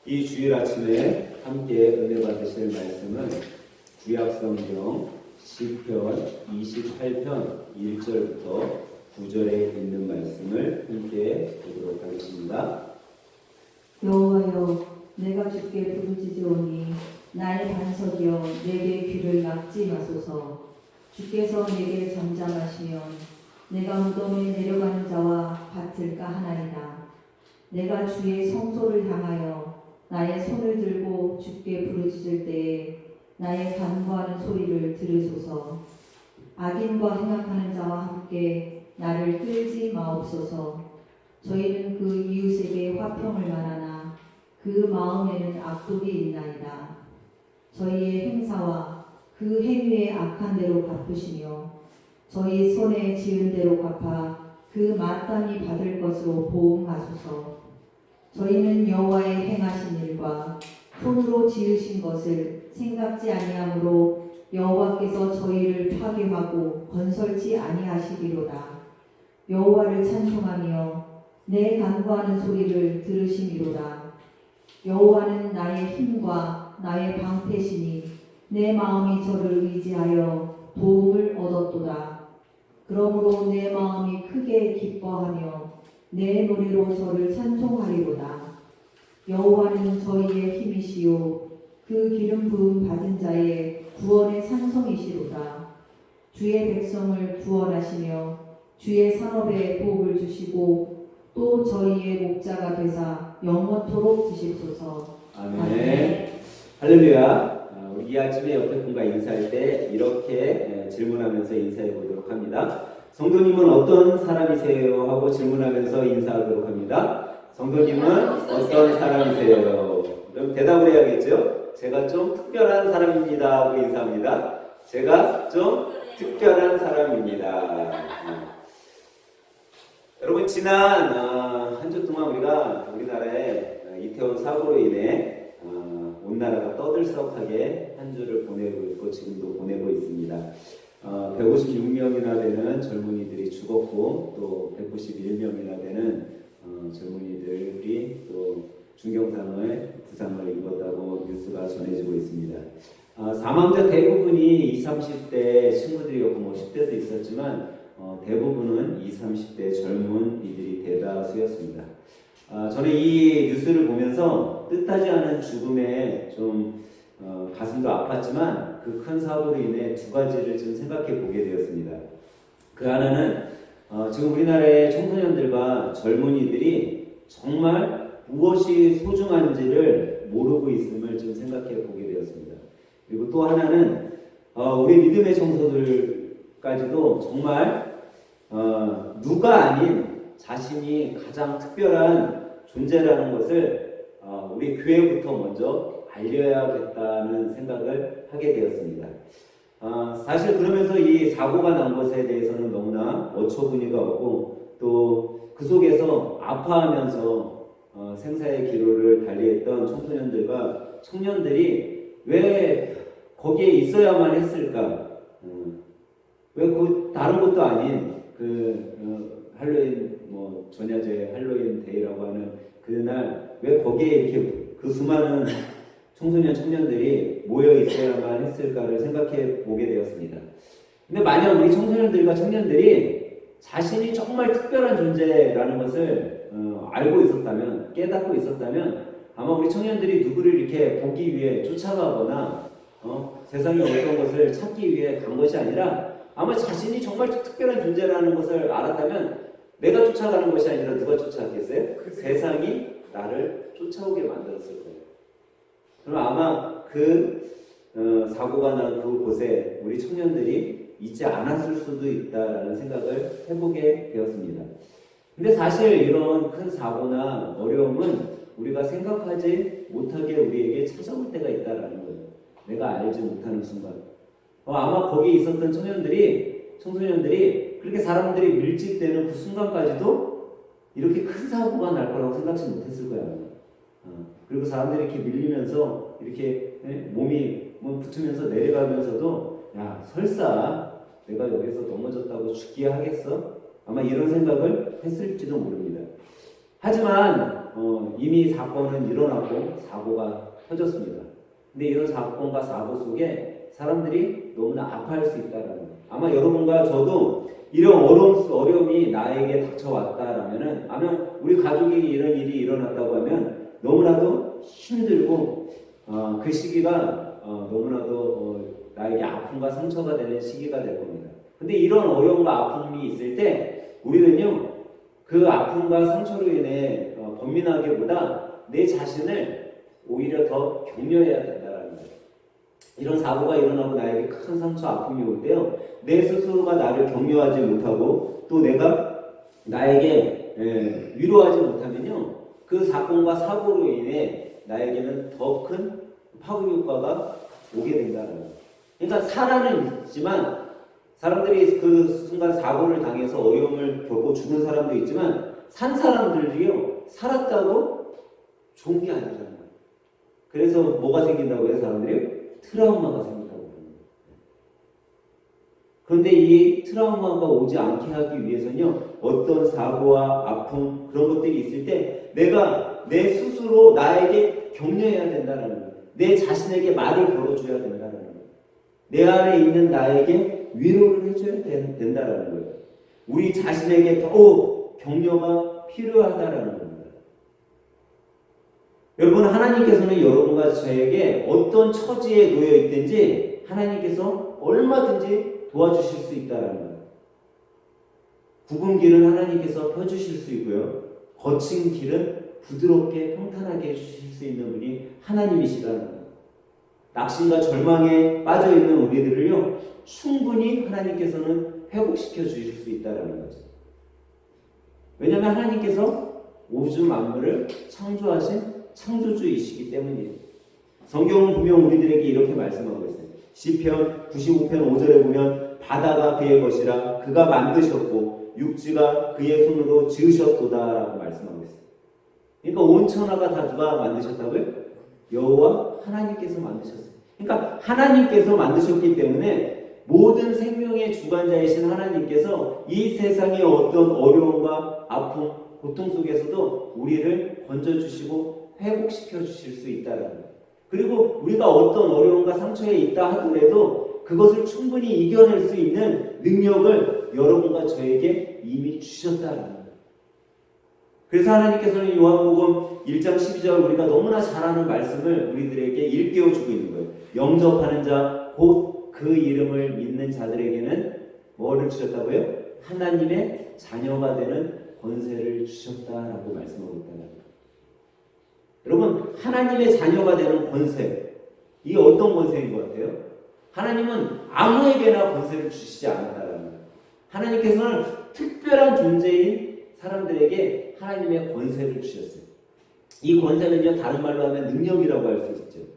이 주일 아침에 함께 은혜 받으실 말씀은 구약성경 시편 28편 1절부터 9절에 있는 말씀을 함께 보도록 하겠습니다. 여호와여, 내가 주께 부르짖으오니 나의 반석이여, 내게 귀를 막지 마소서. 주께서 내게 잠잠하시면 내가 무덤에 내려가는 자와 같을까 하나이다. 내가 주의 성소를 향하여 나의 손을 들고 주께 부르짖을 때에 나의 간구하는 소리를 들으소서. 악인과 행악하는 자와 함께 나를 끌지 마옵소서. 저희는 그 이웃에게 화평을 말하나 그 마음에는 악독이 있나이다. 저희의 행사와 그 행위의 악한 대로 갚으시며 저희 손에 지은 대로 갚아 그 마땅히 받을 것으로 보응하소서. 저희는 여호와의 행하신 일과 손으로 지으신 것을 생각지 아니하므로 여호와께서 저희를 파괴하고 건설치 아니하시기로다. 여호와를 찬송하며 내 간구하는 소리를 들으심이로다. 여호와는 나의 힘과 나의 방패시니 내 마음이 저를 의지하여 도움을 얻었도다. 그러므로 내 마음이 크게 기뻐하며 내 노래로 저를 찬송하리로다. 여호와는 저희의 힘이시요 그 기름 부음 받은 자의 구원의 산성이시로다. 주의 백성을 구원하시며 주의 산업에 복을 주시고 또 저희의 목자가 되사 영원토록 주십소서. 아멘. 할렐루야. 우리 이 아침에 옆에 분과 인사할 때 이렇게 질문하면서 인사해 보도록 합니다. 성도님은 어떤 사람이세요? 하고 질문하면서 인사하도록 합니다. 성도님은 어떤 사람이세요? 그럼 대답을 해야겠죠? 제가 좀 특별한 사람입니다 하고 인사합니다. 제가 좀 특별한 사람입니다. 여러분, 지난 한 주 동안 우리가 우리나라에 이태원 사고로 인해 온 나라가 떠들썩하게 한 주를 보내고 있고 지금도 보내고 있습니다. 156명이나 되는 젊은이들이 죽었고 또 191명이나 되는 젊은이들이 또 중경상을 부상을 입었다고 뉴스가 전해지고 있습니다. 사망자 대부분이 20, 30대 친구들이었고 뭐 10대도 있었지만 대부분은 20, 30대 젊은이들이 대다수였습니다. 저는 이 뉴스를 보면서 뜻하지 않은 죽음에 좀 가슴도 아팠지만 그 큰 사고로 인해 두 가지를 좀 생각해 보게 되었습니다. 그 하나는 지금 우리나라의 청소년들과 젊은이들이 정말 무엇이 소중한지를 모르고 있음을 좀 생각해 보게 되었습니다. 그리고 또 하나는 우리 믿음의 청소들까지도 정말 누가 아닌 자신이 가장 특별한 존재라는 것을 우리 교회부터 먼저 알려야겠다는 생각을 하게 되었습니다. 사실 그러면서 이 사고가 난 것에 대해서는 너무나 어처구니가 없고 또 그 속에서 아파하면서 생사의 기로를 달리했던 청소년들과 청년들이 왜 거기에 있어야만 했을까? 왜 다른 것도 아닌 할로윈 전야제 할로윈 데이라고 하는 그날 왜 거기에 이렇게 그 수많은 청소년 청년들이 모여 있어야만 했을까를 생각해 보게 되었습니다. 근데 만약 우리 청소년들과 청년들이 자신이 정말 특별한 존재라는 것을 알고 있었다면, 깨닫고 있었다면 아마 우리 청년들이 누구를 이렇게 보기 위해 쫓아가거나 세상에 어떤 것을 찾기 위해 간 것이 아니라 아마 자신이 정말 특별한 존재라는 것을 알았다면 내가 쫓아가는 것이 아니라 누가 쫓아갔겠어요? 세상이 나를 쫓아오게 만들었을 거예요. 그럼 아마 사고가 난 그곳에 우리 청년들이 있지 않았을 수도 있다라는 생각을 해보게 되었습니다. 근데 사실 이런 큰 사고나 어려움은 우리가 생각하지 못하게 우리에게 찾아올 때가 있다라는 거예요. 내가 알지 못하는 순간. 아마 거기에 있었던 청소년들이 그렇게 사람들이 밀집되는 그 순간까지도 이렇게 큰 사고가 날 거라고 생각지 못했을 거야. 그리고 사람들이 이렇게 밀리면서 이렇게 몸이 붙으면서 내려가면서도 야, 설사 내가 여기서 넘어졌다고 죽기야 하겠어? 아마 이런 생각을 했을지도 모릅니다. 하지만 이미 사건은 일어났고 사고가 터졌습니다. 근데 이런 사건과 사고 속에 사람들이 너무나 아파할 수 있다라는 거예요. 아마 여러분과 저도 이런 어려움이 나에게 닥쳐왔다라면은, 아마 우리 가족에게 이런 일이 일어났다고 하면 너무나도 힘들고 그 시기가 너무나도 나에게 아픔과 상처가 되는 시기가 될 겁니다. 근데 이런 어려움과 아픔이 있을 때 우리는요, 그 아픔과 상처로 인해 번민하기보다 내 자신을 오히려 더 격려해야 된다는 거예요. 이런 사고가 일어나고 나에게 큰 상처, 아픔이 올 때요, 내 스스로가 나를 격려하지 못하고 또 내가 나에게 위로하지 못하면요, 그 사건과 사고로 인해 나에게는 더 큰 파급 효과가 오게 된다는 거예요. 그러니까 살아는 있지만 사람들이 그 순간 사고를 당해서 어려움을 겪고 죽은 사람도 있지만 산 사람들이요, 살았다고 좋은 게 아니잖아요. 그래서 뭐가 생긴다고 해요? 사람들이 트라우마가 생긴다고 합니다. 그런데 이 트라우마가 오지 않게 하기 위해서는요, 어떤 사고와 아픔 그런 것들이 있을 때 내가 내 스스로 나에게 격려해야 된다는 거예요. 내 자신에게 말을 걸어줘야 된다는 거예요. 내 안에 있는 나에게 위로를 해줘야 된다는 거예요. 우리 자신에게 더욱 격려가 필요하다라는 겁니다. 여러분, 하나님께서는 여러분과 저에게 어떤 처지에 놓여 있든지 하나님께서 얼마든지 도와주실 수 있다는 거예요. 굽은 길은 하나님께서 펴주실 수 있고요, 거친 길은 부드럽게 평탄하게 해주실 수 있는 분이 하나님이시라는 거예요. 낙심과 절망에 빠져있는 우리들을요, 충분히 하나님께서는 회복시켜 주실 수 있다는 거죠. 왜냐하면 하나님께서 우주 만물을 창조하신 창조주이시기 때문이에요. 성경은 분명 우리들에게 이렇게 말씀하고 있어요. 시편 95편 5절에 보면 바다가 그의 것이라 그가 만드셨고 육지가 그의 손으로 지으셨도다라고 말씀하고 있어요. 그러니까 온 천하가 다 누가 만드셨다고요? 여호와 하나님께서 만드셨어요. 그러니까 하나님께서 만드셨기 때문에 모든 생명의 주관자이신 하나님께서 이 세상의 어떤 어려움과 아픔, 고통 속에서도 우리를 건져주시고 회복시켜 주실 수 있다는 거예요. 그리고 우리가 어떤 어려움과 상처에 있다 하더라도 그것을 충분히 이겨낼 수 있는 능력을 여러분과 저에게 이미 주셨다는 거예요. 그래서 하나님께서는 요한복음 1장 12절 우리가 너무나 잘 아는 말씀을 우리들에게 일깨워주고 있는 거예요. 영접하는 자, 곧 그 이름을 믿는 자들에게는 뭐를 주셨다고요? 하나님의 자녀가 되는 권세를 주셨다라고 말씀하고 있다는 거예요. 여러분, 하나님의 자녀가 되는 권세, 이게 어떤 권세인 것 같아요? 하나님은 아무에게나 권세를 주시지 않았다는 거예요. 하나님께서는 특별한 존재인 사람들에게 하나님의 권세를 주셨어요. 이 권세는요, 다른 말로 하면 능력이라고 할 수 있죠.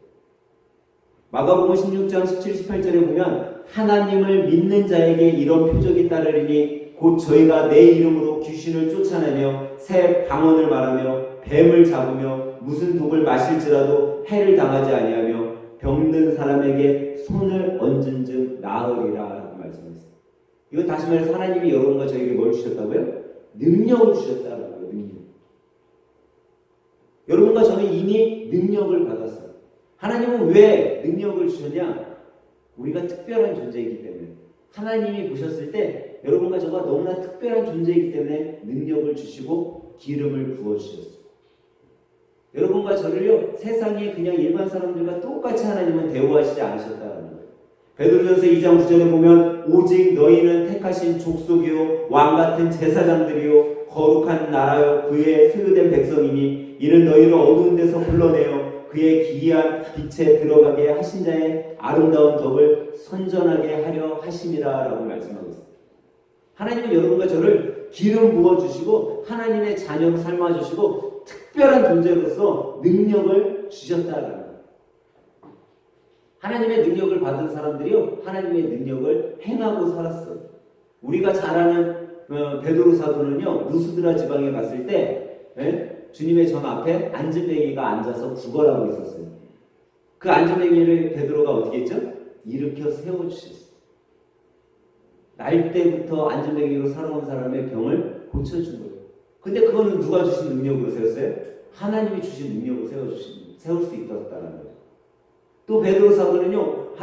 마가복음 16장 17, 18절에 보면 하나님을 믿는 자에게 이런 표적이 따르리니 곧 저희가 내 이름으로 귀신을 쫓아내며 새 방언을 말하며 뱀을 잡으며 무슨 독을 마실지라도 해를 당하지 아니하며 병든 사람에게 손을 얹은 즉 나으리라 라고 말씀했어요. 이건 다시 말해서 하나님이 여러분과 저에게 뭘 주셨다고요? 능력을 주셨다는 거예요. 능력. 여러분과 저는 이미 능력을 받았어요. 하나님은 왜 능력을 주셨냐? 우리가 특별한 존재이기 때문에. 하나님이 보셨을 때 여러분과 저가 너무나 특별한 존재이기 때문에 능력을 주시고 기름을 부어주셨어요. 여러분과 저를요, 세상에 그냥 일반 사람들과 똑같이 하나님은 대우하시지 않으셨다는 거예요. 베드로전서 2장 9절에 보면 오직 너희는 택하신 족속이요 왕같은 제사장들이요 거룩한 나라요 그의 소유된 백성이니 이는 너희를 어두운 데서 불러내어 그의 기이한 빛에 들어가게 하신 자의 아름다운 덕을 선전하게 하려 하심이라 라고 말씀하고 있습니다. 하나님은 여러분과 저를 기름 부어주시고 하나님의 자녀로 삶아주시고 특별한 존재로서 능력을 주셨다는 거예요. 하나님의 능력을 받은 사람들이요, 하나님의 능력을 행하고 살았어요. 우리가 잘 아는 베드로 사도는요, 루스드라 지방에 갔을 때 주님의 전 앞에 안진뱅이가 앉아서 구걸하고 있었어요. 그 안진뱅이를 베드로가 어떻게 했죠? 일으켜 세워주셨어요. 날 때부터 안진뱅이로 살아온 사람의 병을 고쳐준 거예요. 근데 그거는 누가 주신 능력으로 세웠어요? 하나님이 주신 능력을 세울 수 있었다는 거죠. 또 베드로 사도는요,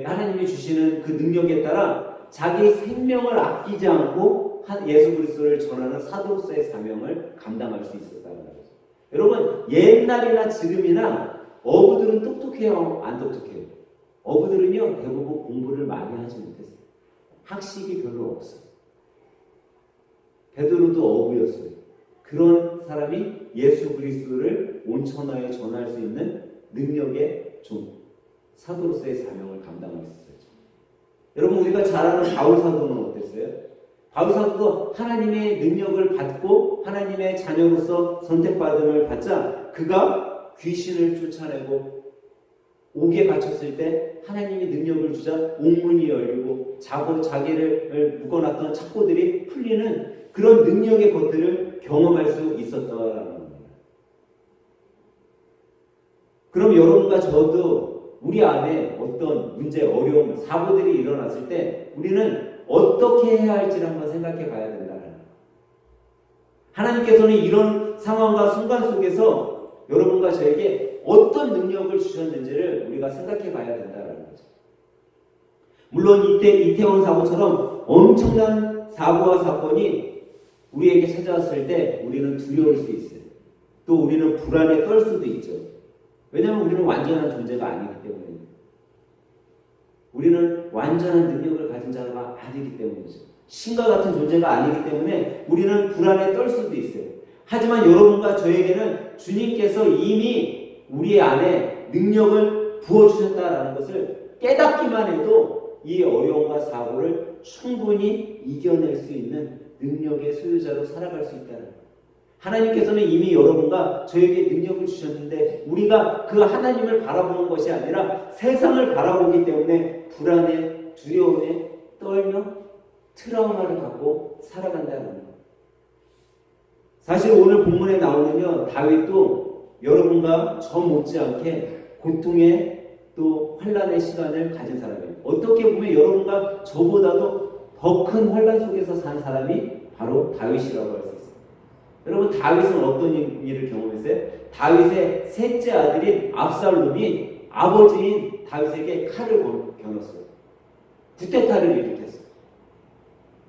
하나님이 주시는 그 능력에 따라 자기 생명을 아끼지 않고 예수 그리스도를 전하는 사도로서의 사명을 감당할 수 있었다는 거죠. 여러분, 옛날이나 지금이나 어부들은 똑똑해요, 안 똑똑해요? 어부들은요, 대부분 공부를 많이 하지 못했어요. 학식이 별로 없어요. 베드로도 어부였어요. 그런 사람이 예수 그리스도를 온 천하에 전할 수 있는 능력의 사도로서의 사명을 감당할 수 있었죠. 여러분, 우리가 잘 아는 바울 사도는 어땠어요? 바울 사도도 하나님의 능력을 받고 하나님의 자녀로서 선택받음을 받자 그가 귀신을 쫓아내고 옥에 갇혔을 때 하나님이 능력을 주자 옥문이 열리고 자기를 묶어놨던 착고들이 풀리는 그런 능력의 것들을 경험할 수 있었다는 겁니다. 그럼 여러분과 저도 우리 안에 어떤 문제, 어려움, 사고들이 일어났을 때 우리는 어떻게 해야 할지를 한번 생각해 봐야 된다는 거예요. 하나님께서는 이런 상황과 순간 속에서 여러분과 저에게 어떤 능력을 주셨는지를 우리가 생각해 봐야 된다는 거죠. 물론 이태원 사고처럼 엄청난 사고와 사건이 우리에게 찾아왔을 때 우리는 두려울 수 있어요. 또 우리는 불안에 떨 수도 있죠. 왜냐하면 우리는 완전한 존재가 아니기 때문에. 우리는 완전한 능력을 가진 자가 아니기 때문이죠. 신과 같은 존재가 아니기 때문에 우리는 불안에 떨 수도 있어요. 하지만 여러분과 저에게는 주님께서 이미 우리 안에 능력을 부어주셨다는 것을 깨닫기만 해도 이 어려움과 사고를 충분히 이겨낼 수 있는 능력의 소유자로 살아갈 수 있다는 거예요. 하나님께서는 이미 여러분과 저에게 능력을 주셨는데 우리가 그 하나님을 바라보는 것이 아니라 세상을 바라보기 때문에 불안에 두려움에 떨며 트라우마를 갖고 살아간다는 거예요. 사실 오늘 본문에 나오면요, 다윗도 여러분과 저 못지않게 고통의 또 환난의 시간을 가진 사람이에요. 어떻게 보면 여러분과 저보다도 더 큰 환난 속에서 산 사람이 바로 다윗이라고 할 수 있어요. 여러분, 다윗은 어떤 일을 경험했어요? 다윗의 셋째 아들인 압살롬이 아버지인 다윗에게 칼을 겨눴어요. 쿠데타를 일으켰어요.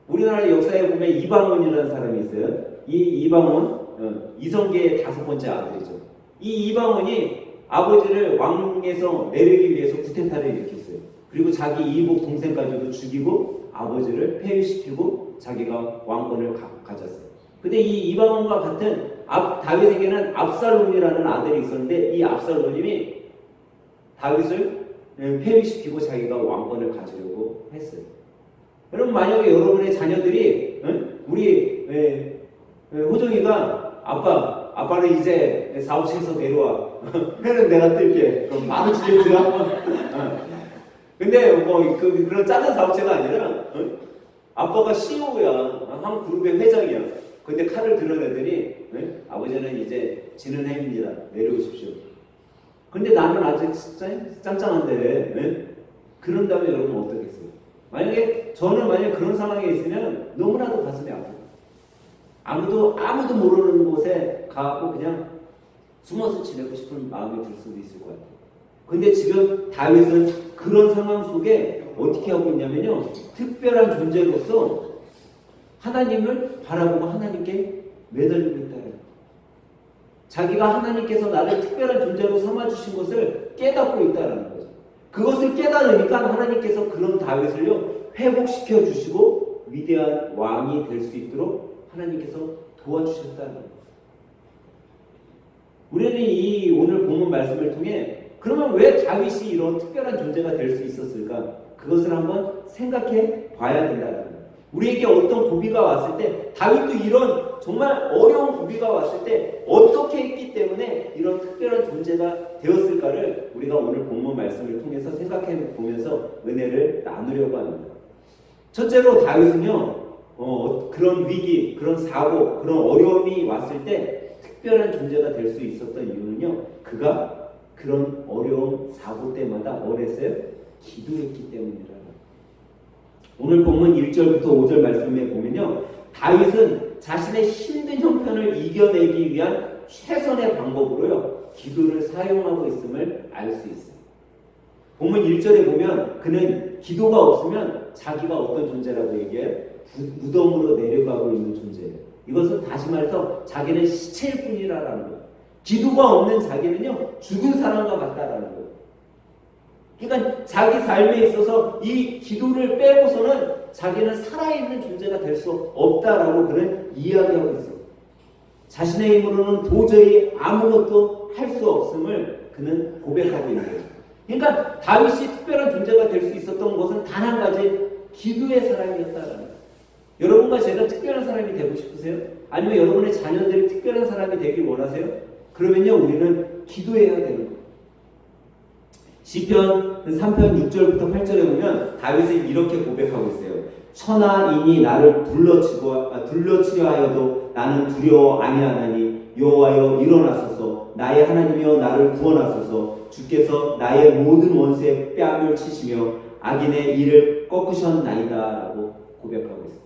우리나라 역사에 보면 이방원이라는 사람이 있어요. 이 이방원, 이성계의 5번째 아들이죠. 이 이방원이 아버지를 왕에서 내리기 위해서 쿠데타를 일으켰어요. 그리고 자기 이복 동생까지도 죽이고 아버지를 폐위시키고 자기가 왕권을 가졌어요. 근데 이 이방원과 같은 다윗에게는 압살롬이라는 아들이 있었는데 이 압살롬이 다윗을 폐위시키고 자기가 왕권을 가지려고 했어요. 여러분, 만약에 여러분의 자녀들이 우리 호정이가 아빠는 이제 사업체에서 내려와. 회는 내가 뜰게. 그럼 만원 주겠죠? 근데 뭐 그런 작은 사업체가 아니라 아빠가 CEO야. 한 그룹의 회장이야. 근데 칼을 드러내더니 아버지는 이제 지는 해입니다. 내려오십시오. 근데 나는 아직 진짜 짱짱한데 그런다면 여러분 어떻겠어요? 만약에 그런 상황에 있으면 너무나도 가슴이 아파요. 아무도 모르는 곳에 가고 그냥 숨어서 지내고 싶은 마음이 들 수도 있을 것 같아요. 근데 지금 다윗은 그런 상황 속에 어떻게 하고 있냐면요, 특별한 존재로서 하나님을 바라보고 하나님께 매달리고 있다는 거예요. 자기가 하나님께서 나를 특별한 존재로 삼아주신 것을 깨닫고 있다는 거죠. 그것을 깨달으니까 하나님께서 그런 다윗을요 회복시켜 주시고 위대한 왕이 될 수 있도록 하나님께서 도와주셨다는 거예요. 우리는 이 오늘 본문 말씀을 통해 그러면 왜 다윗이 이런 특별한 존재가 될 수 있었을까? 그것을 한번 생각해 봐야 된다는 거예요. 우리에게 어떤 고비가 왔을 때 다윗도 이런 정말 어려운 고비가 왔을 때 어떻게 했기 때문에 이런 특별한 존재가 되었을까를 우리가 오늘 본문 말씀을 통해서 생각해 보면서 은혜를 나누려고 합니다. 첫째로 다윗은요 그런 위기, 그런 사고, 그런 어려움이 왔을 때 특별한 존재가 될 수 있었던 이유는요, 그가 그런 어려움, 사고 때마다 뭘 했어요? 기도했기 때문이라는. 오늘 본문 1절부터 5절 말씀에 보면요, 다윗은 자신의 힘든 형편을 이겨내기 위한 최선의 방법으로요, 기도를 사용하고 있음을 알 수 있어요. 본문 1절에 보면 그는 기도가 없으면 자기가 어떤 존재라고 얘기해요? 무덤으로 내려가고 있는 존재예요. 이것은 다시 말해서 자기는 시체일 뿐이라는 거예요. 기도가 없는 자기는요, 죽은 사람과 같다라는 거예요. 그러니까 자기 삶에 있어서 이 기도를 빼고서는 자기는 살아있는 존재가 될 수 없다라고 그는 이야기하고 있어요. 자신의 힘으로는 도저히 아무것도 할 수 없음을 그는 고백하고 있는 거예요. 그러니까 다윗이 특별한 존재가 될 수 있었던 것은 단 한 가지, 기도의 사람이었다라는 거예요. 여러분과 제가 특별한 사람이 되고 싶으세요? 아니면 여러분의 자녀들이 특별한 사람이 되길 원하세요? 그러면요, 우리는 기도해야 되는 거예요. 시편 3편 6절부터 8절에 보면 다윗은 이렇게 고백하고 있어요. 천하인이 나를 둘러치려 하여도 나는 두려워 아니하나니 여호와여 일어나소서. 나의 하나님이여 나를 구원하소서. 주께서 나의 모든 원수의 뺨을 치시며 악인의 일을 꺾으셨나이다 라고 고백하고 있어요.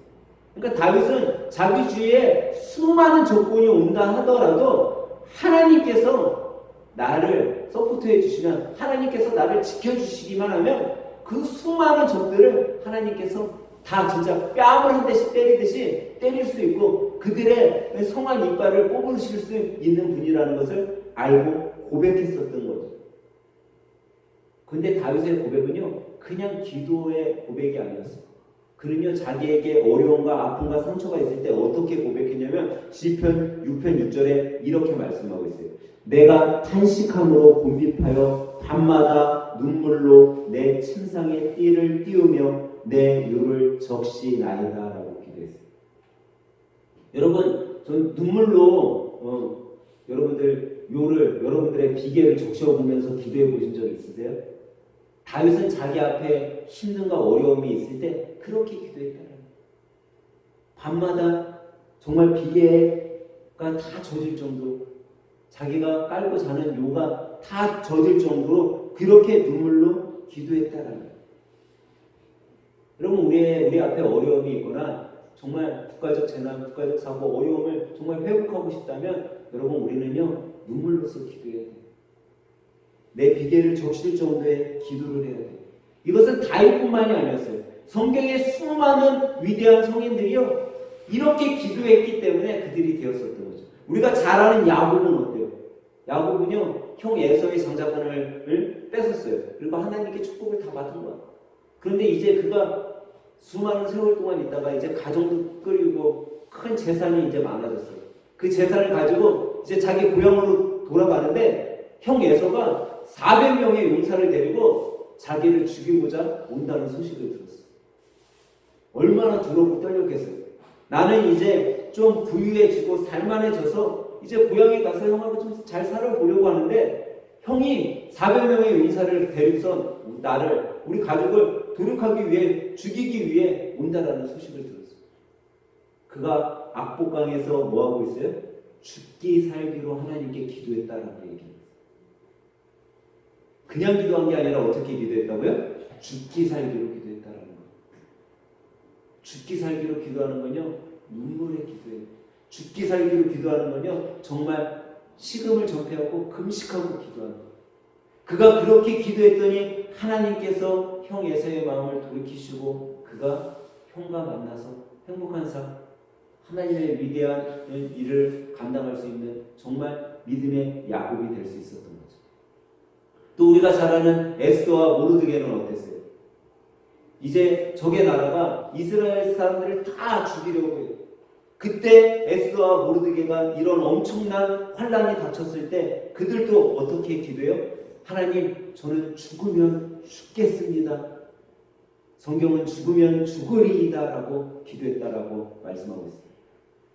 그러니까 다윗은 자기 주위에 수많은 조건이 온다 하더라도 하나님께서 나를 서포트해 주시면, 하나님께서 나를 지켜주시기만 하면 그 수많은 적들을 하나님께서 다 진짜 뺨을 한 대씩 때리듯이 때릴 수 있고 그들의 성한 이빨을 뽑으실 수 있는 분이라는 것을 알고 고백했었던 거죠. 근데 다윗의 고백은요, 그냥 기도의 고백이 아니었어요. 그는요, 자기에게 어려움과 아픔과 상처가 있을 때 어떻게 고백했냐면 시편 6편 6절에 이렇게 말씀하고 있어요. 내가 탄식함으로 곤핍하여 밤마다 눈물로 내 침상에 띠를 띄우며 내 요를 적시나이다 라고 기도했어요. 여러분, 전 눈물로 여러분들 요를, 여러분들의 비계를 적셔보면서 기도해 보신 적 있으세요? 다윗은 자기 앞에 힘든가 어려움이 있을 때 그렇게 기도했다는 거예요. 밤마다 정말 비계가 다 젖을 정도로, 자기가 깔고 자는 요가 다 젖을 정도로 그렇게 눈물로 기도했다는 거예요. 여러분, 우리 앞에 어려움이 있거나 정말 국가적 재난, 국가적 사고, 어려움을 정말 회복하고 싶다면 여러분, 우리는요, 눈물로써 기도해야 돼요. 내 비계를 적실 정도의 기도를 해야 돼요. 이것은 다윗뿐만이 아니었어요. 성경의 수많은 위대한 성인들이요, 이렇게 기도했기 때문에 그들이 되었었던 거죠. 우리가 잘 아는 야곱은 어때요? 야곱은요, 형 에서의 장자권을 뺏었어요. 그리고 하나님께 축복을 다 받은 거야. 그런데 이제 그가 수많은 세월 동안 있다가 이제 가정도 끌고 큰 재산이 이제 많아졌어요. 그 재산을 가지고 이제 자기 고향으로 돌아가는데 형 에서가 400명의 용사를 데리고 자기를 죽이고자 온다는 소식을 들었어요. 얼마나 두렵고 떨렸겠어요. 나는 이제 좀 부유해지고 살만해져서 이제 고향에 가서 형하고 좀 잘 살아보려고 하는데 형이 400명의 용사를 데리고선 나를, 우리 가족을 도륙하기 위해, 죽이기 위해 온다라는 소식을 들었어요. 그가 악복강에서 뭐하고 있어요? 죽기 살기로 하나님께 기도했다라고 얘기해요. 그냥 기도한 게 아니라 어떻게 기도했다고요? 죽기 살기로 기도했다라는 거예요. 죽기 살기로 기도하는 건요, 눈물의 기도예요. 죽기 살기로 기도하는 건요, 정말 식음을 전폐하고 금식하고 기도하는 거예요. 그가 그렇게 기도했더니 하나님께서 형 에서의 마음을 돌이키시고 그가 형과 만나서 행복한 삶, 하나님의 위대한 일을 감당할 수 있는 정말 믿음의 야곱이 될 수 있었던 거죠. 또 우리가 잘 아는 에스더와 모르드게는 어땠어요? 이제 적의 나라가 이스라엘 사람들을 다 죽이려고 해요. 그때 에스더와 모르드게가 이런 엄청난 환란이 닥쳤을 때 그들도 어떻게 기도해요? 하나님, 저는 죽으면 죽겠습니다. 성경은 죽으면 죽으리이다 라고 기도했다라고 말씀하고 있습니다.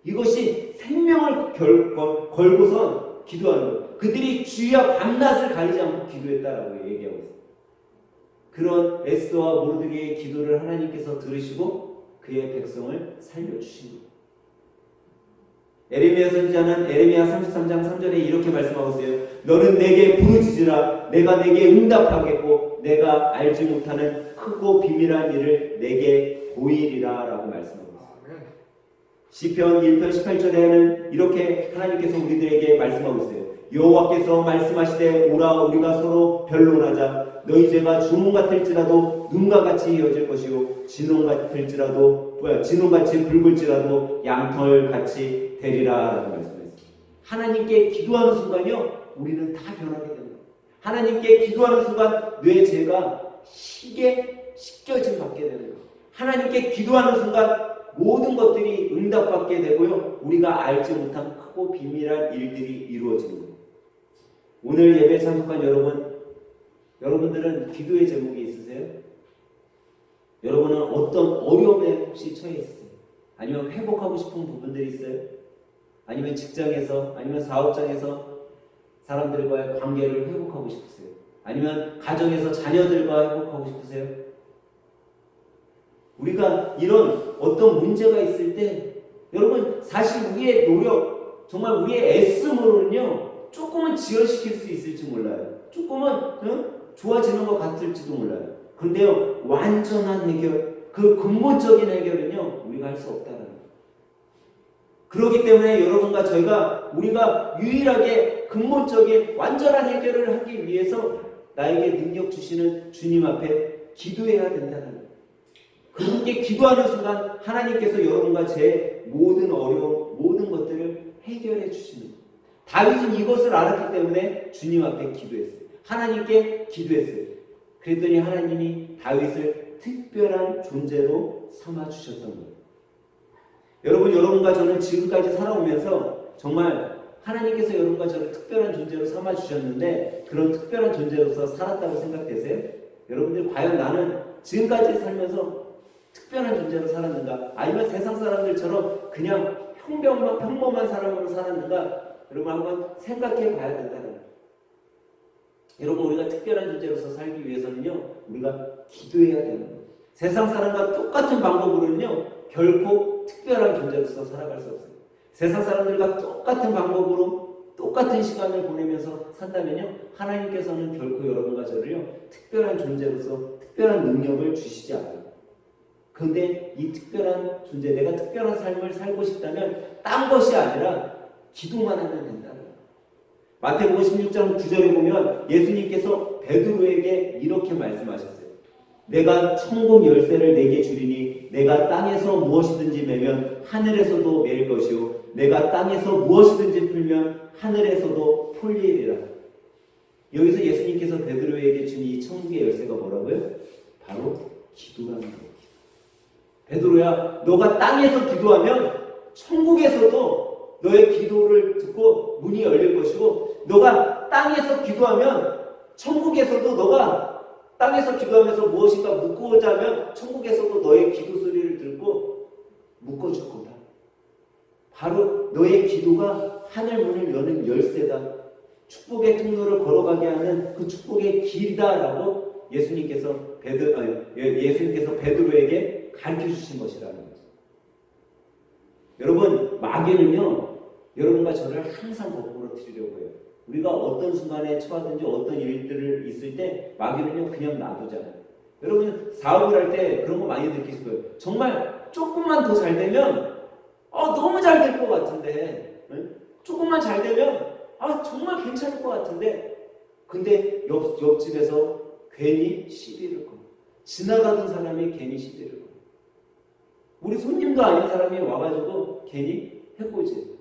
이것이 생명을 걸고선 기도하는 거예요. 그들이 주여 밤낮을 가리지 않고 기도했다라고 얘기하고 있습니다. 그런 에스더와 모르드게의 기도를 하나님께서 들으시고 그의 백성을 살려주신 거예요. 에레미야 선지자는 에레미야 33장 3절에 이렇게 말씀하고 있어요. 너는 내게 부르짖으라. 내가 내게 응답하겠고 내가 알지 못하는 크고 비밀한 일을 내게 보이리라 라고 말씀하고 있어요. 시편 1편 18절에는 이렇게 하나님께서 우리들에게 말씀하고 있어요. 여호와께서 말씀하시되 오라 우리가 서로 변론하자. 너희 죄가 주몽 같을지라도 눈과 같이 이어질 것이요 진홍같이 붉을지라도 양털 같이 되리라 라고 말씀했습니다. 하나님께 기도하는 순간요 우리는 다 변하게 됩니다. 하나님께 기도하는 순간 뇌 죄가 씻겨짐 받게 되는 거예요. 하나님께 기도하는 순간 모든 것들이 응답받게 되고요 우리가 알지 못한 크고 비밀한 일들이 이루어지는 거예요. 오늘 예배 참석한 여러분들은 기도의 제목이 있으세요? 여러분은 어떤 어려움에 혹시 처해 있으세요? 아니면 회복하고 싶은 부분들이 있어요? 아니면 직장에서, 아니면 사업장에서 사람들과의 관계를 회복하고 싶으세요? 아니면 가정에서 자녀들과 회복하고 싶으세요? 우리가 이런 어떤 문제가 있을 때 여러분 사실 우리의 노력, 정말 우리의 애씀으로는요 조금은 지연시킬 수 있을지 몰라요. 조금은 좋아지는 것 같을지도 몰라요. 그런데요 완전한 해결, 그 근본적인 해결은요 우리가 할 수 없다는 거예요. 그렇기 때문에 여러분과 우리가 유일하게 근본적인 완전한 해결을 하기 위해서 나에게 능력 주시는 주님 앞에 기도해야 된다는 거예요. 그분께 기도하는 순간 하나님께서 여러분과 제 모든 어려움, 모든 것들을 해결해 주시는 거예요. 다윗은 이것을 알았기 때문에 주님 앞에 기도했어요. 하나님께 기도했어요. 그랬더니 하나님이 다윗을 특별한 존재로 삼아주셨던 거예요. 여러분과 저는 지금까지 살아오면서 정말 하나님께서 여러분과 저를 특별한 존재로 삼아주셨는데 그런 특별한 존재로서 살았다고 생각되세요? 여러분들 과연 나는 지금까지 살면서 특별한 존재로 살았는가? 아니면 세상 사람들처럼 그냥 평범한 사람으로 살았는가? 여러분 한번 생각해 봐야 된다는 거예요. 여러분 우리가 특별한 존재로서 살기 위해서는요 우리가 기도해야 되는 거예요. 세상 사람과 똑같은 방법으로는요 결코 특별한 존재로서 살아갈 수 없어요. 세상 사람들과 똑같은 방법으로 똑같은 시간을 보내면서 산다면요 하나님께서는 결코 여러분과 저를요 특별한 존재로서 특별한 능력을 주시지 않아요. 그런데 이 특별한 존재, 내가 특별한 삶을 살고 싶다면 딴 것이 아니라 기도만 하면 된다는 거예요. 마태복음 16장 9절에 보면 예수님께서 베드로에게 이렇게 말씀하셨어요. 내가 천국 열쇠를 내게 주리니 내가 땅에서 무엇이든지 매면 하늘에서도 매일 것이요 내가 땅에서 무엇이든지 풀면 하늘에서도 풀리리라. 여기서 예수님께서 베드로에게 준 이 천국의 열쇠가 뭐라고요? 바로 기도라는 거예요. 베드로야, 너가 땅에서 기도하면 천국에서도 너의 기도를 듣고 문이 열릴 것이고, 너가 땅에서 기도하면 천국에서도 너가 땅에서 기도하면서 무엇인가 묻고자 하면 천국에서도 너의 기도 소리를 듣고 묶어줄 거다. 바로 너의 기도가 하늘 문을 여는 열쇠다. 축복의 통로를 걸어가게 하는 그 축복의 길이다라고 예수님께서 베드로에게 가르쳐 주신 것이라는 거죠. 여러분, 마귀는요, 여러분과 저를 항상 거꾸로 드리려고 해요. 우리가 어떤 순간에 처하든지 어떤 일들을 있을 때 마귀는요 그냥 놔두잖아요. 여러분 사업을 할 때 그런 거 많이 느끼실 거예요. 정말 조금만 더 잘 되면 너무 잘 될 것 같은데, 조금만 잘 되면 정말 괜찮을 것 같은데, 근데 옆집에서 괜히 시비를 거, 지나가던 사람이 괜히 시비를 거, 우리 손님도 아닌 사람이 와가지고 괜히 해코지.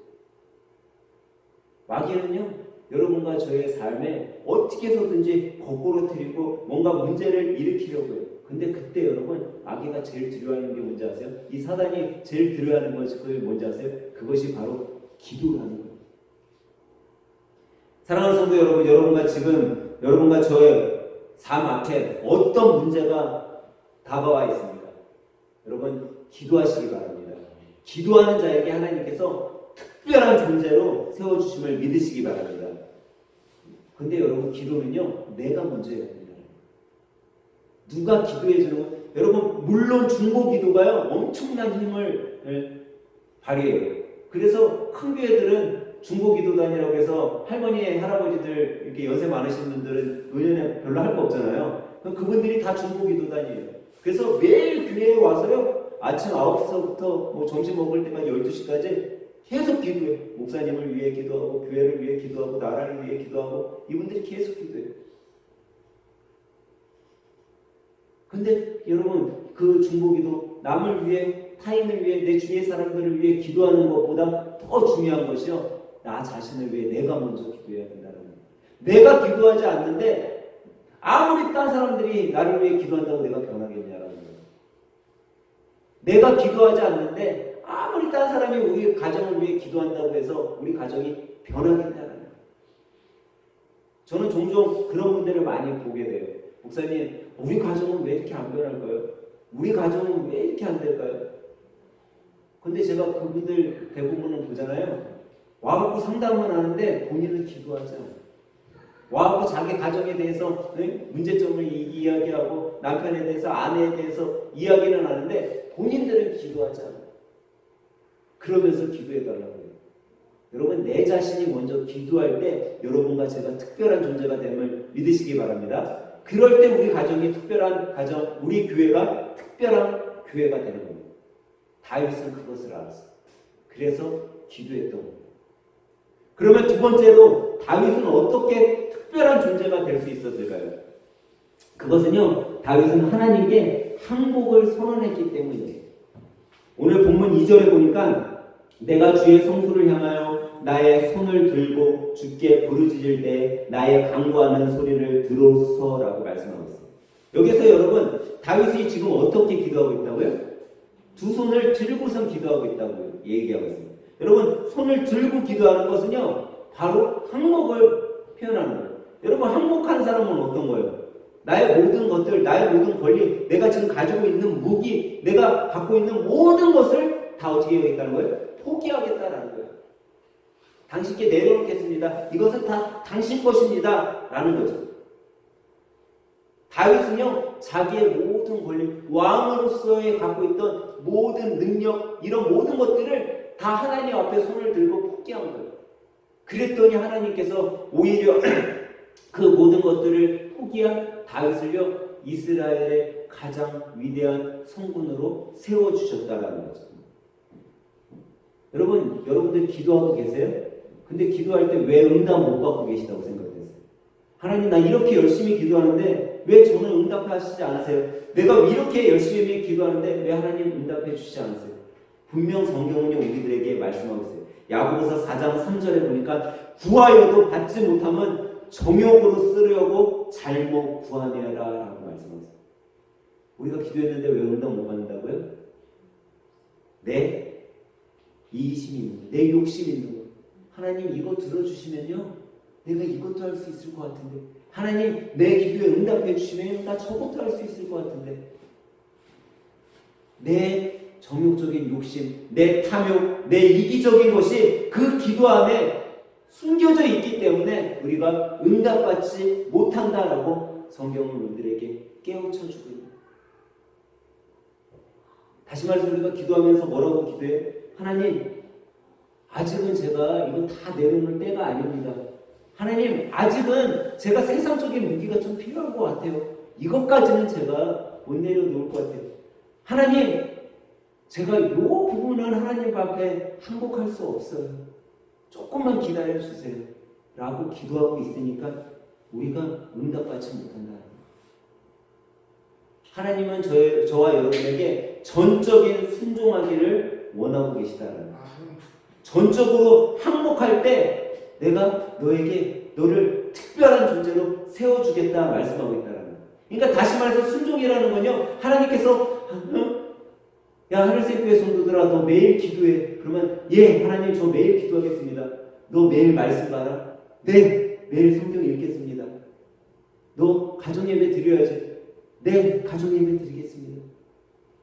마귀는요 여러분과 저의 삶에 어떻게 해서든지 거꾸로 트리고 뭔가 문제를 일으키려고 해요. 근데 그때 여러분, 마귀가 제일 두려워하는 게 뭔지 아세요? 이 사단이 제일 두려워하는 것이 그게 뭔지 아세요? 그것이 바로 기도라는 거예요. 사랑하는 성도 여러분, 여러분과 저의 삶 앞에 어떤 문제가 다가와 있습니까? 여러분, 기도하시기 바랍니다. 기도하는 자에게 하나님께서 특별한 존재로 세워주심을 믿으시기 바랍니다. 근데 여러분, 기도는요 내가 먼저 해야 됩니다. 누가 기도해주는 거? 여러분, 물론 중보 기도가요 엄청난 힘을 발휘해요. 그래서 큰 교회들은 중보 기도단이라고 해서 할머니, 할아버지들, 이렇게 연세 많으신 분들은 노년에 별로 할 거 없잖아요. 그럼 그분들이 다 중보 기도단이에요. 그래서 매일 교회에 와서요 아침 9시부터 뭐 점심 먹을 때만 12시까지 계속 기도해. 목사님을 위해 기도하고 교회를 위해 기도하고 나라를 위해 기도하고 이분들이 계속 기도해요. 근데 여러분 그 중보기도 남을 위해 타인을 위해 내 주위의 사람들을 위해 기도하는 것보다 더 중요한 것이요. 나 자신을 위해 내가 먼저 기도해야 된다는 거예요. 내가 기도하지 않는데 아무리 딴 사람들이 나를 위해 기도한다고 내가 변하겠냐라는 거예요. 내가 기도하지 않는데 아무리 딴 사람이 우리 가정을 위해 기도한다고 해서 우리 가정이 변하겠냐라는 거예요. 저는 종종 그런 분들을 많이 보게 돼요. 목사님, 우리 가정은 왜 이렇게 안 변할까요? 우리 가정은 왜 이렇게 안 될까요? 근데 제가 그분들 대부분은 보잖아요. 와갖고 상담은 하는데 본인은 기도하지 않아요. 와갖고 자기 가정에 대해서 문제점을 이야기하고 남편에 대해서 아내에 대해서 이야기는 하는데 본인들은 기도하지 않아요. 그러면서 기도해달라고 해요. 여러분 내 자신이 먼저 기도할 때 여러분과 제가 특별한 존재가 됨을 믿으시기 바랍니다. 그럴 때 우리 가정이 특별한 가정, 우리 교회가 특별한 교회가 되는 겁니다. 다윗은 그것을 알았어요. 그래서 기도했던 겁니다. 그러면 두 번째로 다윗은 어떻게 특별한 존재가 될 수 있었을까요? 그것은요, 다윗은 하나님께 항복을 선언했기 때문이에요. 오늘 본문 2절에 보니까 내가 주의 성소를 향하여 나의 손을 들고 주께 부르짖을 때 나의 간구하는 소리를 들으소서라고 말씀하고 있어요. 여기서 여러분 다윗이 지금 어떻게 기도하고 있다고요? 두 손을 들고선 기도하고 있다고 얘기하고 있습니다. 여러분 손을 들고 기도하는 것은요 바로 항복을 표현하는 거예요. 여러분 항복하는 사람은 어떤 거예요? 나의 모든 것들, 나의 모든 권리, 내가 지금 가지고 있는 무기, 내가 갖고 있는 모든 것을 다 어떻게 하겠다는 거예요? 포기하겠다라는 거예요. 당신께 내려놓겠습니다. 이것은 다 당신 것입니다. 라는 거죠. 다윗은요, 자기의 모든 권리, 왕으로서의 갖고 있던 모든 능력, 이런 모든 것들을 다 하나님 앞에 손을 들고 포기한 거예요. 그랬더니 하나님께서 오히려 그 모든 것들을 포기한 다윗을요, 이스라엘의 가장 위대한 성군으로 세워주셨다라는 거죠. 여러분들 기도하고 계세요? 근데 기도할 때 왜 응답 못 받고 계시다고 생각되세요? 하나님 나 이렇게 열심히 기도하는데 왜 저는 응답하시지 않으세요? 내가 이렇게 열심히 기도하는데 왜 하나님 응답해 주시지 않으세요? 분명 성경은요 우리들에게 말씀하고 있어요. 야고보서 4장 3절에 보니까 구하여도 받지 못하면 정욕으로 쓰려고 잘못 구하며라 라고 말씀하고 있어요. 우리가 기도했는데 왜 응답 못 받는다고요? 내 이기심이 있는 거, 내 욕심이 있는 거. 하나님 이거 들어주시면요 내가 이것도 할 수 있을 것 같은데, 하나님 내 기도에 응답해 주시면 나 저것도 할 수 있을 것 같은데, 내 정욕적인 욕심, 내 탐욕, 내 이기적인 것이 그 기도 안에 숨겨져 있기 때문에 우리가 응답받지 못한다라고 성경은 우리들에게 깨우쳐주고 있는. 다시 말해서 우리가 기도하면서 뭐라고 기도해? 하나님 아직은 제가 이거 다 내려놓을 때가 아닙니다. 하나님 아직은 제가 세상적인 무기가 좀 필요한 것 같아요. 이것까지는 제가 못 내려놓을 것 같아요. 하나님 제가 이 부분은 하나님 앞에 항복할 수 없어요. 조금만 기다려주세요 라고 기도하고 있으니까 우리가 응답받지 못한다. 하나님은 저와 여러분에게 전적인 순종하기를 원하고 계시다라는 거예요. 전적으로 항복할 때 내가 너를 특별한 존재로 세워주겠다 말씀하고 있다는 거예요. 그러니까 다시 말해서 순종이라는 건요, 하나님께서 야 하늘색교회 성도들아 너 매일 기도해. 그러면 예 하나님 저 매일 기도하겠습니다. 너 매일 말씀 봐라. 네 매일 성경 읽겠습니다. 너 가정예배 드려야지. 네 가정예배 드리겠습니다.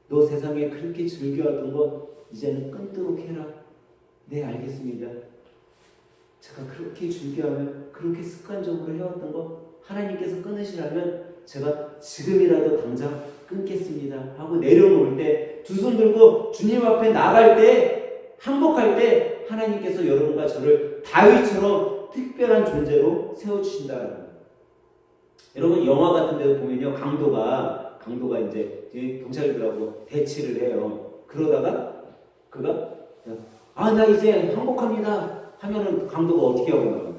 너 세상에 그렇게 즐겨하던 것 이제는 끊도록 해라. 네 알겠습니다. 제가 그렇게 즐겨하면 그렇게 습관적으로 해왔던 거 하나님께서 끊으시라면 제가 지금이라도 당장 끊겠습니다 하고 내려놓을 때, 두 손 들고 주님 앞에 나갈 때, 항복할 때 하나님께서 여러분과 저를 다윗처럼 특별한 존재로 세워주신다는 거예요. 여러분 영화 같은 데도 보면요 강도가 이제 경찰들하고 대치를 해요. 그러다가 그가 나 이제 항복합니다 하면은 강도가 어떻게 하고 나가?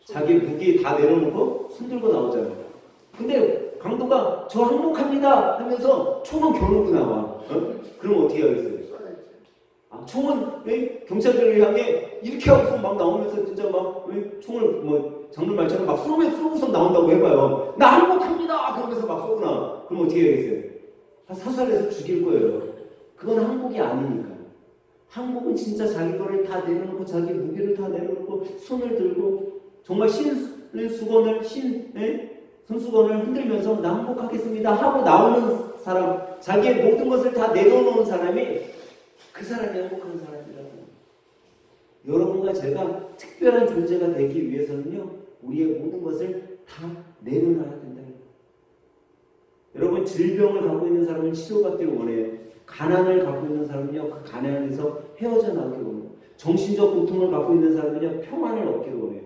자기 무기 다 내려놓고 손 들고 나오잖아요. 근데 강도가 저 항복합니다 하면서 총은 겨누고 나와. 그럼 어떻게 하겠어요? 총은 경찰들을 향해 이렇게 하고서 막 나오면서 진짜 막 총을 뭐 장물말처럼 막 쏘고서 나온다고 해봐요. 나 항복합니다 그러면서 막 쏘구나. 그럼 어떻게 해야겠어요? 사살해서 죽일 거예요. 그건 항복이 아니니까. 항복은 진짜 자기 거를 다 내려놓고 자기 무기를 다 내려놓고 손을 들고 정말 손수건을 흔들면서 나 항복하겠습니다 하고 나오는 사람, 자기의 모든 것을 다 내려놓은 사람이 그 사람이 행복한 사람이라고. 여러분과 제가 특별한 존재가 되기 위해서는요, 우리의 모든 것을 다 내려놔야 된다. 여러분, 질병을 갖고 있는 사람은 치료받기를 원해요. 가난을 갖고 있는 사람은요, 그 가난에서 헤어져 나오기를 원해요. 정신적 고통을 갖고 있는 사람은요, 평안을 얻기를 원해요.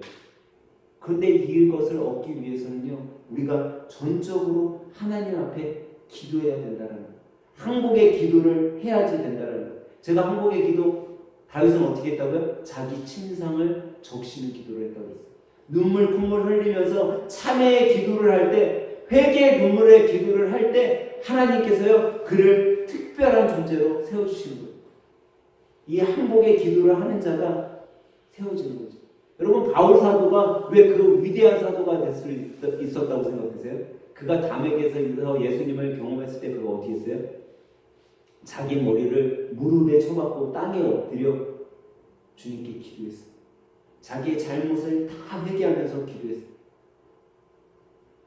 그런데 이것을 얻기 위해서는요, 우리가 전적으로 하나님 앞에 기도해야 된다는 거예요. 항복의 기도를 해야지 된다는 거예요. 제가 항복의 기도, 다윗은 어떻게 했다고요? 자기 침상을 적시는 기도를 했다고 했어요. 눈물 콧물 흘리면서 참회의 기도를 할 때, 회개의 눈물의 기도를 할 때 하나님께서요 그를 특별한 존재로 세워주시는 거예요. 이 항복의 기도를 하는 자가 세워지는 거죠. 여러분, 바울 사도가 왜 그 위대한 사도가 될 수 있었다고 생각하세요? 그가 담에게서 예수님을 경험했을 때 그가 어떻게 했어요? 자기 머리를 무릎에 쳐박고 땅에 엎드려 주님께 기도했어요. 자기의 잘못을 다 회개하면서 기도했어요.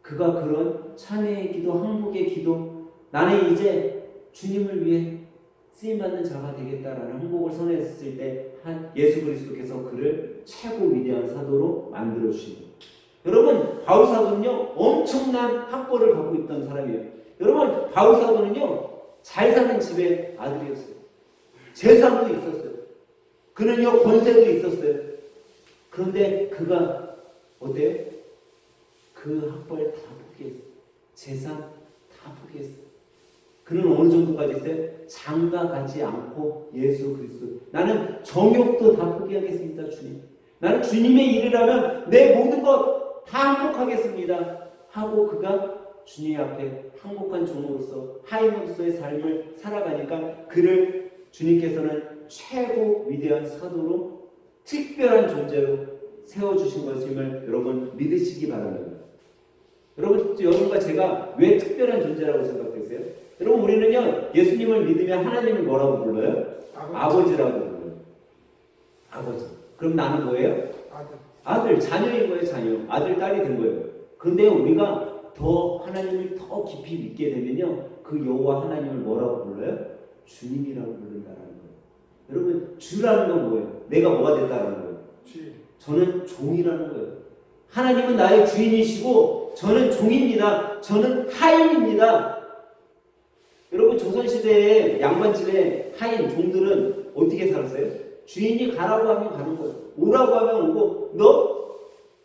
그가 그런 참회의 기도, 항복의 기도, 나는 이제 주님을 위해 쓰임받는 자가 되겠다라는 항복을 선언했을 때 예수 그리스도께서 그를 최고 위대한 사도로 만들어 주시고, 여러분, 바울 사도는요 엄청난 학벌을 갖고 있던 사람이에요. 여러분, 바울 사도는요 잘 사는 집의 아들이었어요. 재산도 있었어요. 그는요 권세도 있었어요. 그런데 그가 어때요? 그 학벌 다 포기했어요. 재산 다 포기했어요. 그는 어느 정도까지 했어요? 장가 가지 않고 예수 그리스도, 나는 정욕도 다 포기하겠습니다 주님. 나는 주님의 일을 하면 내 모든 것 다 항복하겠습니다 하고 그가 주님 앞에 항복한 종으로서 하인으로서의 삶을 살아가니까 그를 주님께서는 최고 위대한 사도로 특별한 존재로 세워주신 것임을 여러분 믿으시기 바랍니다. 여러분과 제가 왜 특별한 존재라고 생각하세요? 여러분, 우리는요 예수님을 믿으면 하나님을 뭐라고 불러요? 아버지라고 불러요. 아버지. 그럼 나는 뭐예요? 아들, 자녀인 거예요. 자녀. 아들, 딸이 된 거예요. 그런데 우리가 더 하나님을 더 깊이 믿게 되면요 그 여호와 하나님을 뭐라고 불러요? 주님이라고 부른다라는 거예요. 여러분, 주라는 건 뭐예요? 내가 뭐가 됐다라는 거예요? 저는 종이라는 거예요. 하나님은 나의 주인이시고 저는 종입니다. 저는 하인입니다. 여러분, 조선시대의 양반집의 하인, 종들은 어떻게 살았어요? 주인이 가라고 하면 가는 거예요. 오라고 하면 오고,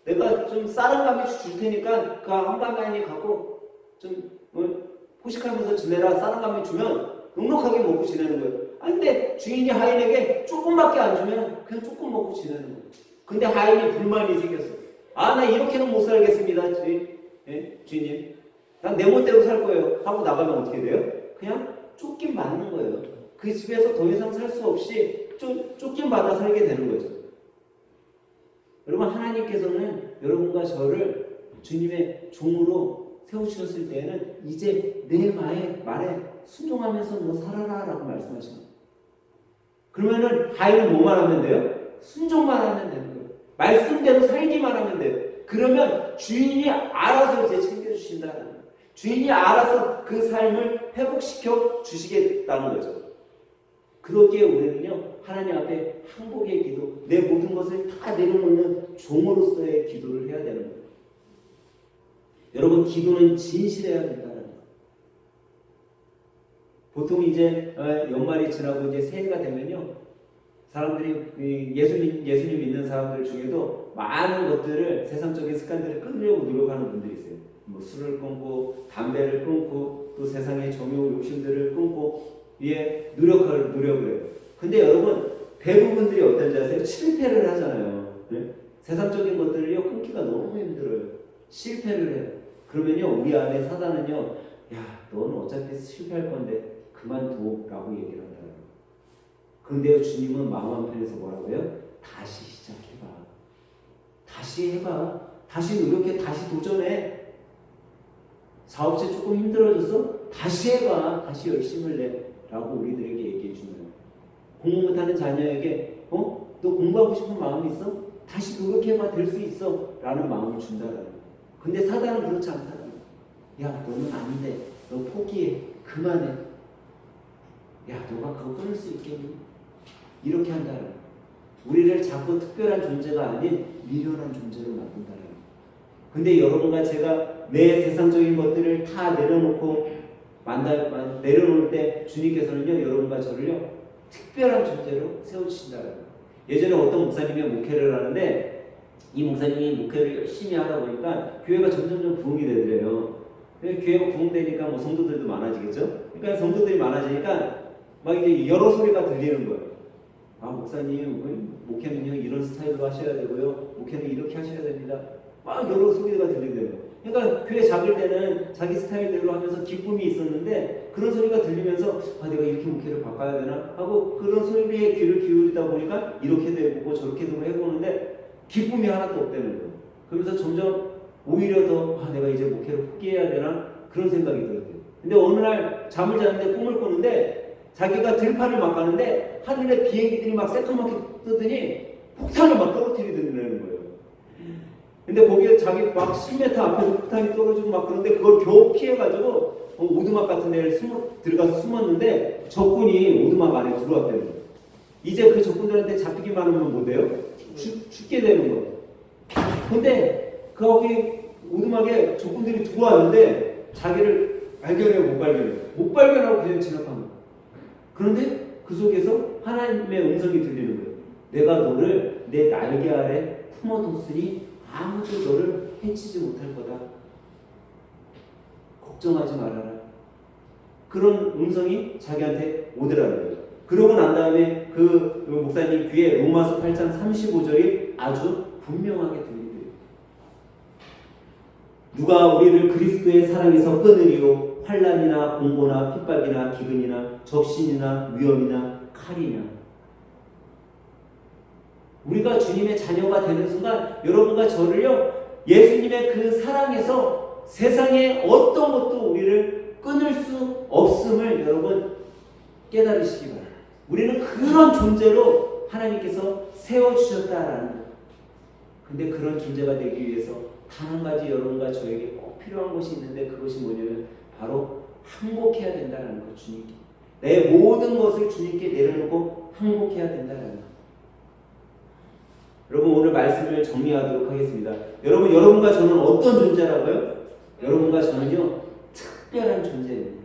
내가 좀 쌀한가미 줄 테니까 그 한가마니 갖고 좀 포식하면서 지내라. 쌀한가미 주면 넉넉하게 먹고 지내는 거예요. 근데 주인이 하인에게 조금밖에 안 주면 그냥 조금 먹고 지내는 거예요. 근데 하인이 불만이 생겼어요. 나 이렇게는 못 살겠습니다, 주인님. 난 내 멋대로 살 거예요 하고 나가면 어떻게 돼요? 그냥 쫓김 맞는 거예요. 그 집에서 더 이상 살 수 없이 쫓김 받아 살게 되는 거죠. 여러분, 하나님께서는 여러분과 저를 주님의 종으로 세우셨을 때에는 이제 내 말에 순종하면서 너 살아라 라고 말씀하시는 거예요. 그러면은 하인은 뭐만 하면 돼요? 순종만 하면 되는 거예요. 말씀대로 살기만 하면 돼요. 그러면 주인이 알아서 이제 챙겨주신다는 거예요. 주인이 알아서 그 삶을 회복시켜 주시겠다는 거죠. 그렇기에 우리는요 하나님 앞에 항복의 기도, 내 모든 것을 다 내려놓는 종으로서의 기도를 해야 되는 거예요. 여러분, 기도는 진실해야 된다는 거예요. 보통 이제 연말이 지나고 이제 새해가 되면요 사람들이 예수님 믿는 사람들 중에도 많은 것들을, 세상적인 습관들을 끊으려고 노력하는 분들이 있어요. 뭐 술을 끊고 담배를 끊고 또 세상의 정욕 욕심들을 끊고 위해 노력을 해요. 근데 여러분 대부분들이 어떤지 아세요? 실패를 하잖아요. 네? 세상적인 것들을요 끊기가 너무 힘들어요. 실패를 해요. 그러면요 우리 안에 사단은요, 야 너는 어차피 실패할 건데 그만둬라고 얘기를 한다고요. 그런데요 주님은 마음 한편에서 뭐라고 해요? 다시 시작해봐. 다시 해봐. 다시 노력해. 다시 도전해. 사업체 조금 힘들어졌어? 다시 해봐. 다시 열심을 내. 라고 우리들에게 얘기해 주는 거예요. 공부 못하는 자녀에게 너 공부하고 싶은 마음이 있어? 다시 노력해봐. 될 수 있어. 라는 마음을 준다라는 거예요. 근데 사단은 그렇지 않다는 거예요. 야 너는 안 돼. 너 포기해. 그만해. 야 너가 그거 끊을 수 있겠니? 이렇게 한다는 거예요. 우리를 자꾸 특별한 존재가 아닌 미련한 존재로 만든다는 거예요. 근데 여러분과 제가 내 세상적인 것들을 다 내려놓고 내려놓을 때 주님께서는요 여러분과 저를요 특별한 존재로 세워주신다는 거예요. 예전에 어떤 목사님이 목회를 하는데 이 목사님이 목회를 열심히 하다 보니까 교회가 점점 부흥이 되더래요. 교회가 부흥되니까 뭐 성도들도 많아지겠죠. 그러니까 성도들이 많아지니까 막 이제 여러 소리가 들리는 거예요. 아 목사님 목회는요 이런 스타일로 하셔야 되고요. 목회는 이렇게 하셔야 됩니다. 막 여러 소리가 들리더래요. 그러니까 교회 작을 때는 자기 스타일대로 하면서 기쁨이 있었는데 그런 소리가 들리면서 아 내가 이렇게 목회를 바꿔야 되나 하고 그런 소리에 귀를 기울이다 보니까 이렇게도 해보고 저렇게도 해보는데 기쁨이 하나도 없다는 거예요. 그러면서 점점 오히려 더 아 내가 이제 목회를 포기해야 되나 그런 생각이 들었대요. 근데 어느 날 잠을 자는데 꿈을 꾸는데 자기가 들판을 막 가는데 하늘에 비행기들이 막 새까맣게 뜨더니 폭탄을 막 떨어뜨리는 거예요. 근데 거기에 자기 막 10m 앞에서 폭탄이 떨어지고 막 그런데 그걸 겨우 피해가지고 오두막 같은 데를 들어가서 숨었는데 적군이 오두막 안에 들어왔다는 거예요. 이제 그 적군들한테 잡히기만 하면 뭐 돼요? 죽게 되는 거예요. 근데 거기 오두막에 적군들이 들어왔는데 자기를 발견해요? 못 발견하고 그냥 지나간 거예요. 그런데 그 속에서 하나님의 음성이 들리는 거예요. 내가 너를 내 날개 아래 품어뒀으니 아무도 너를 해치지 못할 거다. 걱정하지 말아라. 그런 음성이 자기한테 오더라는 거예요. 그러고 난 다음에 그 목사님 귀에 로마서 8장 35절이 아주 분명하게 들리더래요. 누가 우리를 그리스도의 사랑에서 끊으리요? 환난이나 공고나 핍박이나 기근이나 적신이나 위험이나 칼이냐. 우리가 주님의 자녀가 되는 순간 여러분과 저를요 예수님의 그 사랑에서 세상의 어떤 것도 우리를 끊을 수 없음을 여러분 깨달으시기 바랍니다. 우리는 그런 존재로 하나님께서 세워주셨다라는 거예요. 근데 그런 존재가 되기 위해서 단 한 가지 여러분과 저에게 꼭 필요한 것이 있는데 그것이 뭐냐면 바로 항복해야 된다는 거. 주님께 내 모든 것을 주님께 내려놓고 항복해야 된다는 거. 여러분 오늘 말씀을 정리하도록 하겠습니다. 여러분과 저는 어떤 존재라고요? 여러분과 저는요 특별한 존재입니다.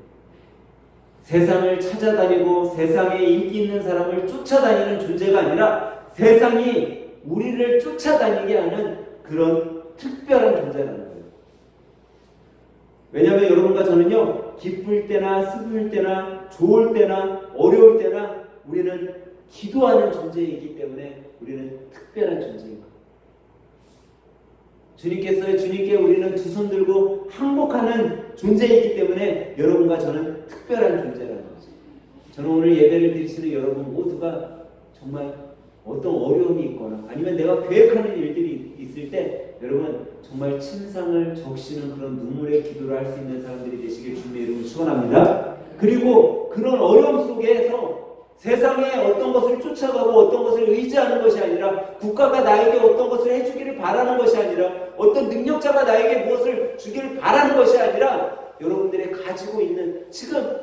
세상을 찾아다니고 세상에 인기 있는 사람을 쫓아다니는 존재가 아니라 세상이 우리를 쫓아다니게 하는 그런 특별한 존재라는 거예요. 왜냐하면 여러분과 저는요 기쁠 때나 슬플 때나 좋을 때나 어려울 때나 우리는 기도하는 존재이기 때문에 우리는 특별한 존재인 거예요. 주님께 우리는 두 손 들고 항복하는 존재이기 때문에 여러분과 저는 특별한 존재라는 거죠. 저는 오늘 예배를 드리시는 여러분 모두가 정말 어떤 어려움이 있거나 아니면 내가 계획하는 일들이 있을 때 여러분 정말 침상을 적시는 그런 눈물의 기도를 할 수 있는 사람들이 되시길 주님의 이름으로 축원합니다. 그리고 그런 어려움 속에서 세상에 어떤 것을 쫓아가고 어떤 것을 의지하는 것이 아니라 국가가 나에게 어떤 것을 해주기를 바라는 것이 아니라 어떤 능력자가 나에게 무엇을 주기를 바라는 것이 아니라 여러분들의 가지고 있는 지금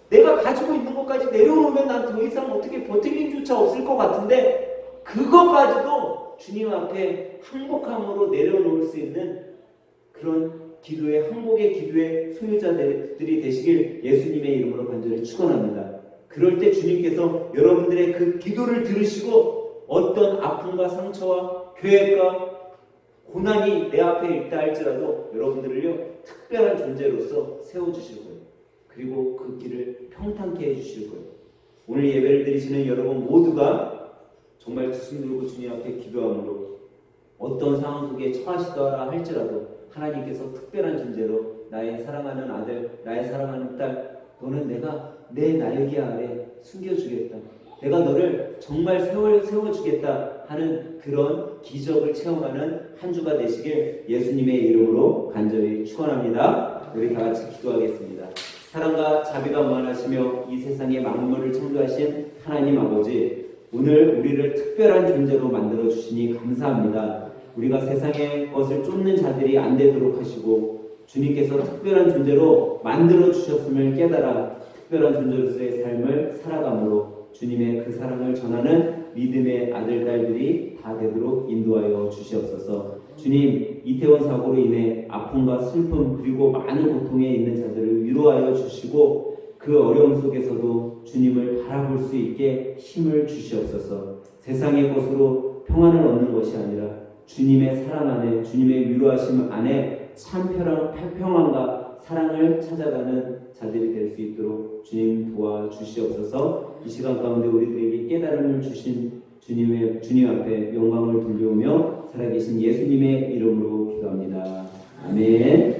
내가 가지고 있는 것까지 내려놓으면 난 더 이상 어떻게 버틸 힘조차 없을 것 같은데 그것까지도 주님 앞에 항복함으로 내려놓을 수 있는 그런 기도의 항복의 기도의 소유자들이 되시길 예수님의 이름으로 간절히 축원합니다. 그럴 때 주님께서 여러분들의 그 기도를 들으시고 어떤 아픔과 상처와 계획과 고난이 내 앞에 있다 할지라도 여러분들을요 특별한 존재로서 세워주실 거예요. 그리고 그 길을 평탄케 해주실 거예요. 오늘 예배를 드리시는 여러분 모두가 정말 두 손 들고 주님 앞에 기도함으로 어떤 상황 속에 처하시더라 할지라도 하나님께서 특별한 존재로 나의 사랑하는 아들, 나의 사랑하는 딸, 너는 내가 내 날개 아래 숨겨주겠다. 내가 너를 정말 세워주겠다 하는 그런 기적을 체험하는 한 주가 되시길 예수님의 이름으로 간절히 축원합니다. 우리 다 같이 기도하겠습니다. 사랑과 자비가 무한하시며 이 세상의 만물을 창조하신 하나님 아버지, 오늘 우리를 특별한 존재로 만들어 주시니 감사합니다. 우리가 세상의 것을 쫓는 자들이 안 되도록 하시고 주님께서 특별한 존재로 만들어 주셨음을 깨달아 특별한 존재로서의 삶을 살아감으로 주님의 그 사랑을 전하는 믿음의 아들, 딸들이 다 되도록 인도하여 주시옵소서. 주님, 이태원 사고로 인해 아픔과 슬픔 그리고 많은 고통에 있는 자들을 위로하여 주시고 그 어려움 속에서도 주님을 바라볼 수 있게 힘을 주시옵소서. 세상의 것으로 평안을 얻는 것이 아니라 주님의 사랑 안에, 주님의 위로하심 안에 참 평안과 사랑을 찾아가는 자들이 될 수 있도록 주님 도와주시옵소서. 이 시간 가운데 우리들에게 깨달음을 주신 주님 앞에 영광을 돌려오며 살아계신 예수님의 이름으로 기도합니다. 아멘.